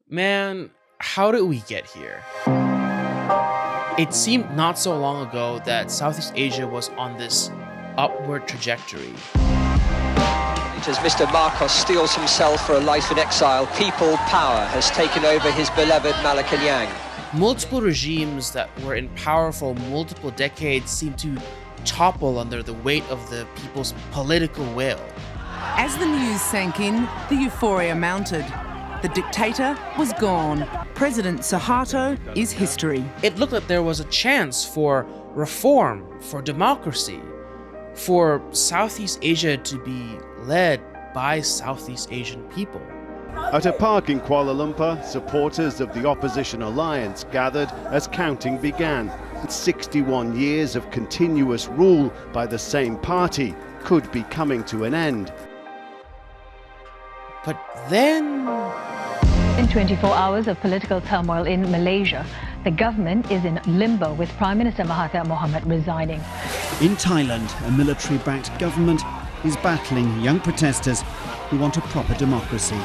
Man, how did we get here? It seemed not so long ago that Southeast Asia was on this upward trajectory. As Mr. Marcos steels himself for a life in exile, people power has taken over his beloved Malaka Liang. Multiple regimes that were in power for multiple decades seemed to topple under the weight of the people's political will. As the news sank in, the euphoria mounted. The dictator was gone. President Suharto is history. It looked like there was a chance for reform, for democracy, for Southeast Asia to be led by Southeast Asian people. At a park in Kuala Lumpur, supporters of the opposition alliance gathered as counting began. 61 years of continuous rule by the same party could be coming to an end. But then... In 24 hours of political turmoil in Malaysia, the government is in limbo with Prime Minister Mahathir Mohamad resigning. In Thailand, a military-backed government is battling young protesters who want a proper democracy.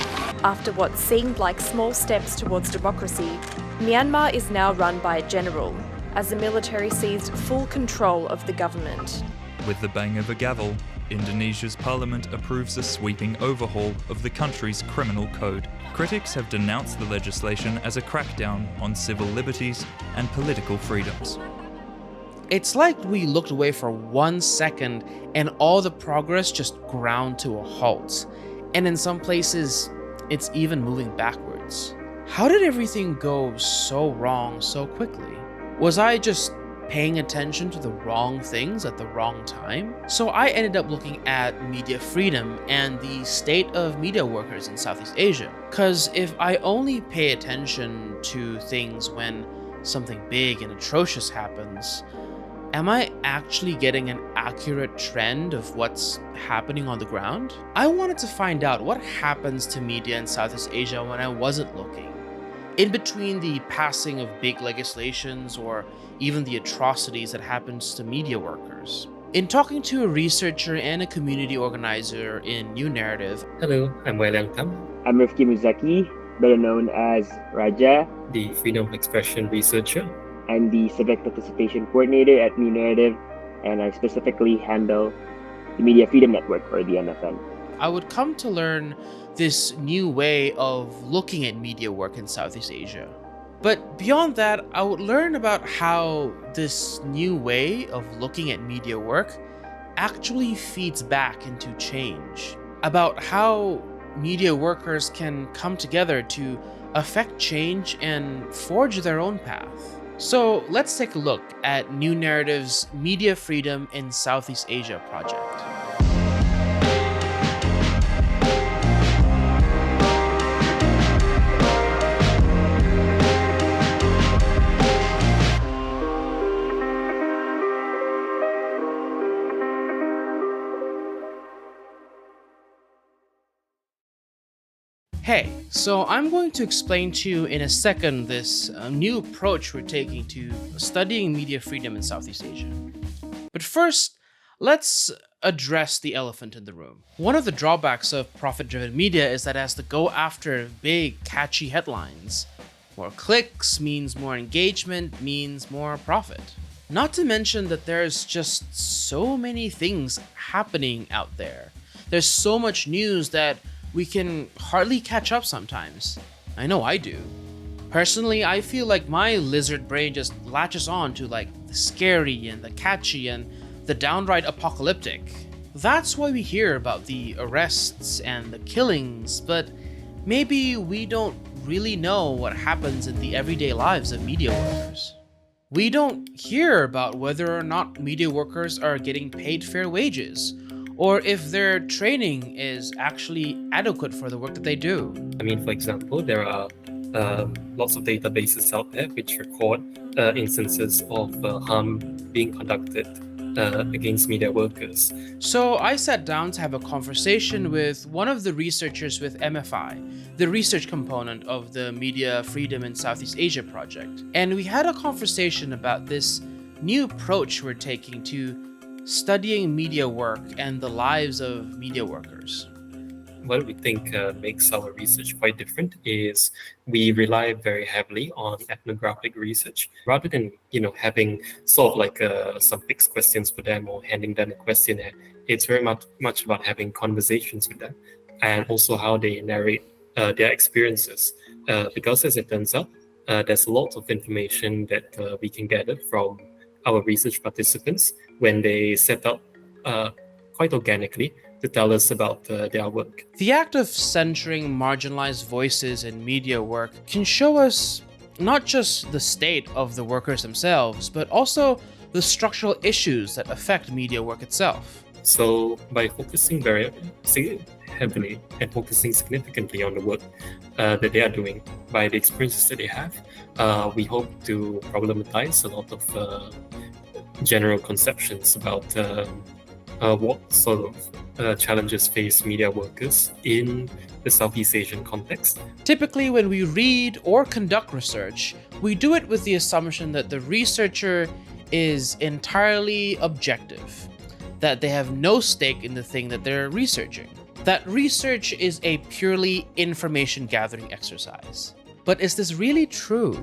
After what seemed like small steps towards democracy, Myanmar is now run by a general, as the military seized full control of the government. With the bang of a gavel, Indonesia's parliament approves a sweeping overhaul of the country's criminal code. Critics have denounced the legislation as a crackdown on civil liberties and political freedoms. It's like we looked away for 1 second and all the progress just ground to a halt. And in some places, it's even moving backwards. How did everything go so wrong so quickly? Was I just paying attention to the wrong things at the wrong time? So I ended up looking at media freedom and the state of media workers in Southeast Asia. Because if I only pay attention to things when something big and atrocious happens, am I actually getting an accurate trend of what's happening on the ground? I wanted to find out what happens to media in Southeast Asia when I wasn't looking. In between the passing of big legislations or even the atrocities that happens to media workers. In talking to a researcher and a community organizer in New Narrative. Hello, I'm Wai Liang Tham. I'm Rifqi Muzakki, better known as Raja, the Freedom of Expression researcher. I'm the Civic Participation Coordinator at New Narrative, and I specifically handle the Media Freedom Network, or the MFN. I would come to learn this new way of looking at media work in Southeast Asia. But beyond that, I would learn about how this new way of looking at media work actually feeds back into change. About how media workers can come together to affect change and forge their own path. So let's take a look at New Narrative's Media Freedom in Southeast Asia project. Hey, so I'm going to explain to you in a second this new approach we're taking to studying media freedom in Southeast Asia. But first, let's address the elephant in the room. One of the drawbacks of profit-driven media is that it has to go after big, catchy headlines. More clicks means more engagement, means more profit. Not to mention that there's just so many things happening out there. There's so much news that we can hardly catch up sometimes. I know I do. Personally, I feel like my lizard brain just latches on to like the scary and the catchy and the downright apocalyptic. That's why we hear about the arrests and the killings, but maybe we don't really know what happens in the everyday lives of media workers. We don't hear about whether or not media workers are getting paid fair wages, or if their training is actually adequate for the work that they do. I mean, for example, there are lots of databases out there which record instances of harm being conducted against media workers. So I sat down to have a conversation with one of the researchers with MFI, the research component of the Media Freedom in Southeast Asia project. And we had a conversation about this new approach we're taking to studying media work and the lives of media workers. what we think makes our research quite different is we rely very heavily on ethnographic research rather than having sort of like some fixed questions for them or handing them a questionnaire. It's very much about having conversations with them and also how they narrate their experiences. Because as it turns out, there's a lot of information that we can gather from our research participants when they set up quite organically to tell us about their work. The act of centering marginalized voices in media work can show us not just the state of the workers themselves, but also the structural issues that affect media work itself. So by focusing very heavily and focusing significantly on the work that they are doing, by the experiences that they have, we hope to problematize a lot of general conceptions about what sort of challenges face media workers in the Southeast Asian context. Typically, when we read or conduct research, we do it with the assumption that the researcher is entirely objective, that they have no stake in the thing that they're researching, that research is a purely information gathering exercise. But is this really true?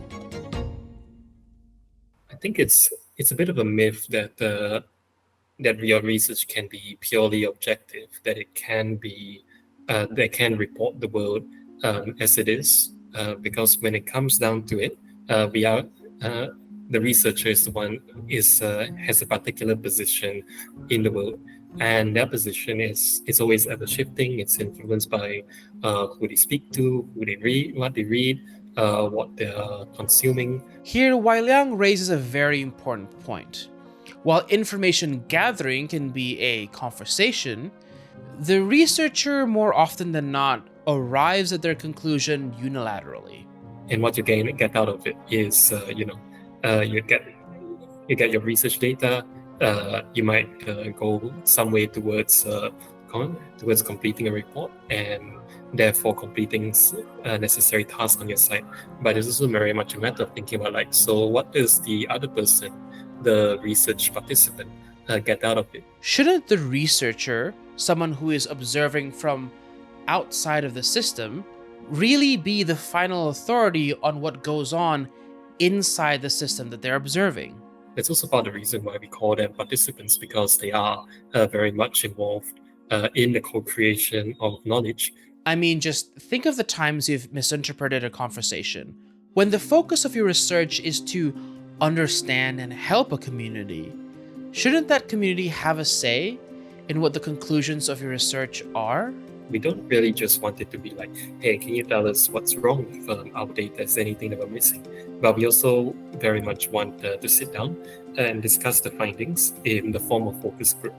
I think it's a bit of a myth that your research can be purely objective, that it can be that can report the world as it is, because when it comes down to it, we are the researcher is the one has a particular position in the world, and that position is always ever shifting. It's influenced by who they speak to, who they read, what they read, what they're consuming. Here, Wai Liang raises a very important point. While information gathering can be a conversation, the researcher more often than not arrives at their conclusion unilaterally. And what you get out of it is, you get your research data. You might go some way towards completing a report and therefore completing necessary tasks on your side. But it's also very much a matter of thinking about so what does the other person, the research participant, get out of it? Shouldn't the researcher, someone who is observing from outside of the system, really be the final authority on what goes on inside the system that they're observing? That's also part of the reason why we call them participants, because they are very much involved in the co-creation of knowledge. I mean, just think of the times you've misinterpreted a conversation. When the focus of your research is to understand and help a community, shouldn't that community have a say in what the conclusions of your research are? We don't really just want it to be like, hey, can you tell us what's wrong with our data? Is there anything that we're missing? But we also very much want to sit down and discuss the findings in the form of focus group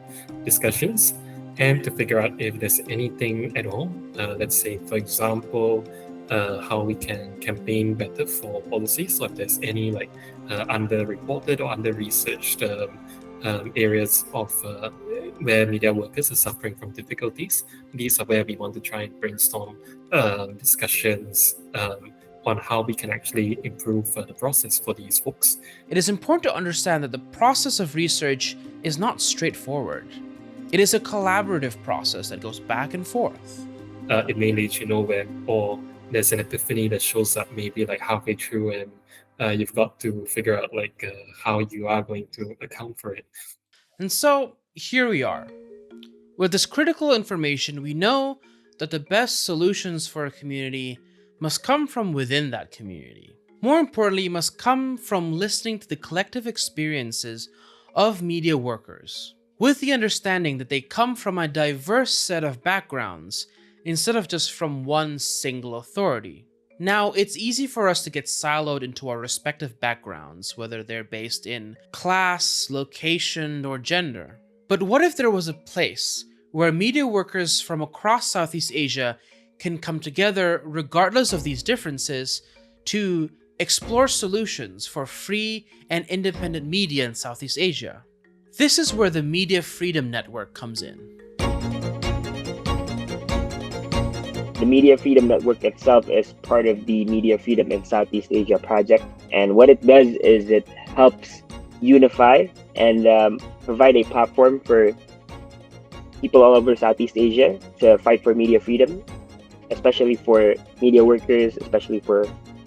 discussions and to figure out if there's anything at all. Let's say, for example, how we can campaign better for policies. So if there's any under-reported or under-researched areas of where media workers are suffering from difficulties, these are where we want to try and brainstorm discussions on how we can actually improve the process for these folks. It is important to understand that the process of research is not straightforward. It is a collaborative process that goes back and forth. It may lead you nowhere, or there's an epiphany that shows up maybe halfway through, and you've got to figure out how you are going to account for it. And so here we are. With this critical information, we know that the best solutions for a community must come from within that community. More importantly, must come from listening to the collective experiences of media workers, with the understanding that they come from a diverse set of backgrounds instead of just from one single authority. Now, it's easy for us to get siloed into our respective backgrounds, whether they're based in class, location, or gender. But what if there was a place where media workers from across Southeast Asia can come together regardless of these differences to explore solutions for free and independent media in Southeast Asia? This is where the Media Freedom Network comes in. The Media Freedom Network itself is part of the Media Freedom in Southeast Asia project. And what it does is it helps unify and provide a platform for people all over Southeast Asia to fight for media freedom, especially for media workers, especially for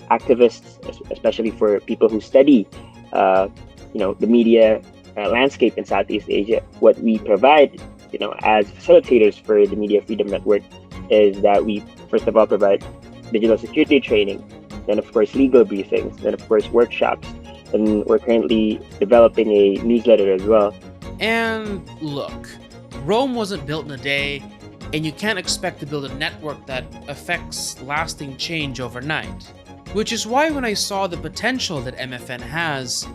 activists, especially for people who study, the media landscape in Southeast Asia. What we provide, as facilitators for the Media Freedom Network is that we, first of all, provide digital security training, then of course legal briefings, then of course workshops, and we're currently developing a newsletter as well. And look, Rome wasn't built in a day, and you can't expect to build a network that affects lasting change overnight. Which is why when I saw the potential that MFN has,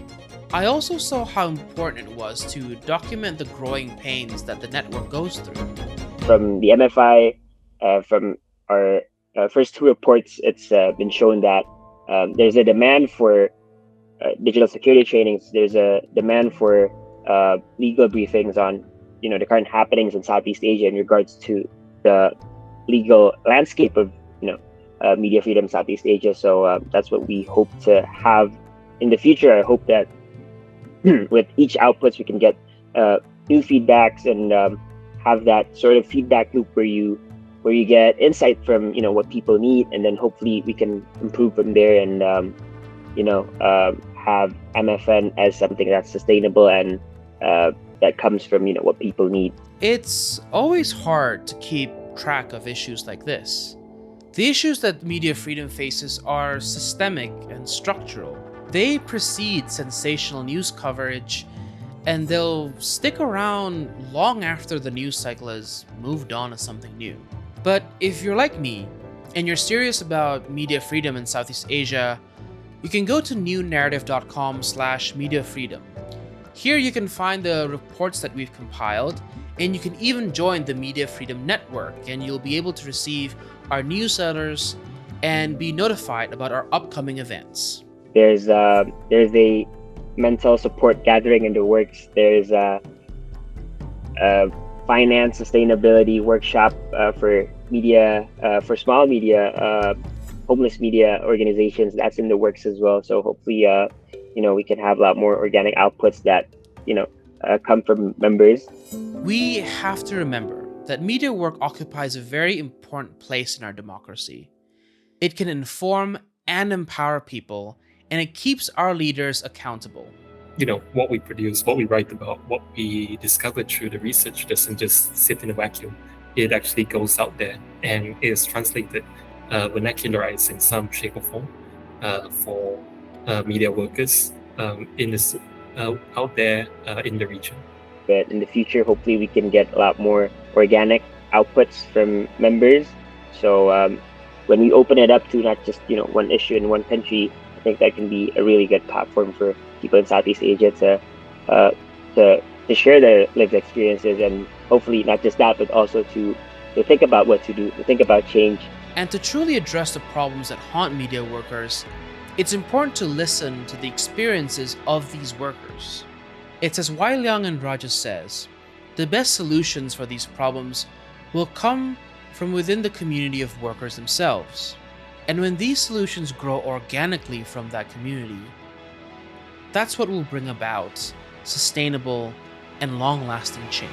I also saw how important it was to document the growing pains that the network goes through. From the MFI, from our first two reports, it's been shown that there's a demand for digital security trainings. There's a demand for legal briefings on, the current happenings in Southeast Asia in regards to the legal landscape of, media freedom in Southeast Asia. So that's what we hope to have in the future. I hope that with each outputs we can get new feedbacks and have that sort of feedback loop where you get insight from what people need, and then hopefully we can improve from there and have MFN as something that's sustainable and that comes from what people need. It's always hard to keep track of issues like this. The issues that media freedom faces are systemic and structural. They precede sensational news coverage, and they'll stick around long after the news cycle has moved on to something new. But if you're like me, and you're serious about media freedom in Southeast Asia, you can go to newnarrative.com/media freedom. Here you can find the reports that we've compiled, and you can even join the Media Freedom Network, and you'll be able to receive our newsletters and be notified about our upcoming events. There's a mental support gathering in the works. There's a finance sustainability workshop for media, for small media, homeless media organizations. That's in the works as well. So hopefully, we can have a lot more organic outputs that, come from members. We have to remember that media work occupies a very important place in our democracy. It can inform and empower people, and it keeps our leaders accountable. What we produce, what we write about, what we discover through the research doesn't just sit in a vacuum. It actually goes out there and is translated, vernacularized in some shape or form for media workers out there in the region. But in the future, hopefully we can get a lot more organic outputs from members. So when we open it up to not just one issue in one country, I think that can be a really good platform for people in Southeast Asia to share their lived experiences, and hopefully not just that, but also to think about what to do, to think about change. And to truly address the problems that haunt media workers, it's important to listen to the experiences of these workers. It's as Wai Liang and Raja says, the best solutions for these problems will come from within the community of workers themselves. And when these solutions grow organically from that community, that's what will bring about sustainable and long-lasting change.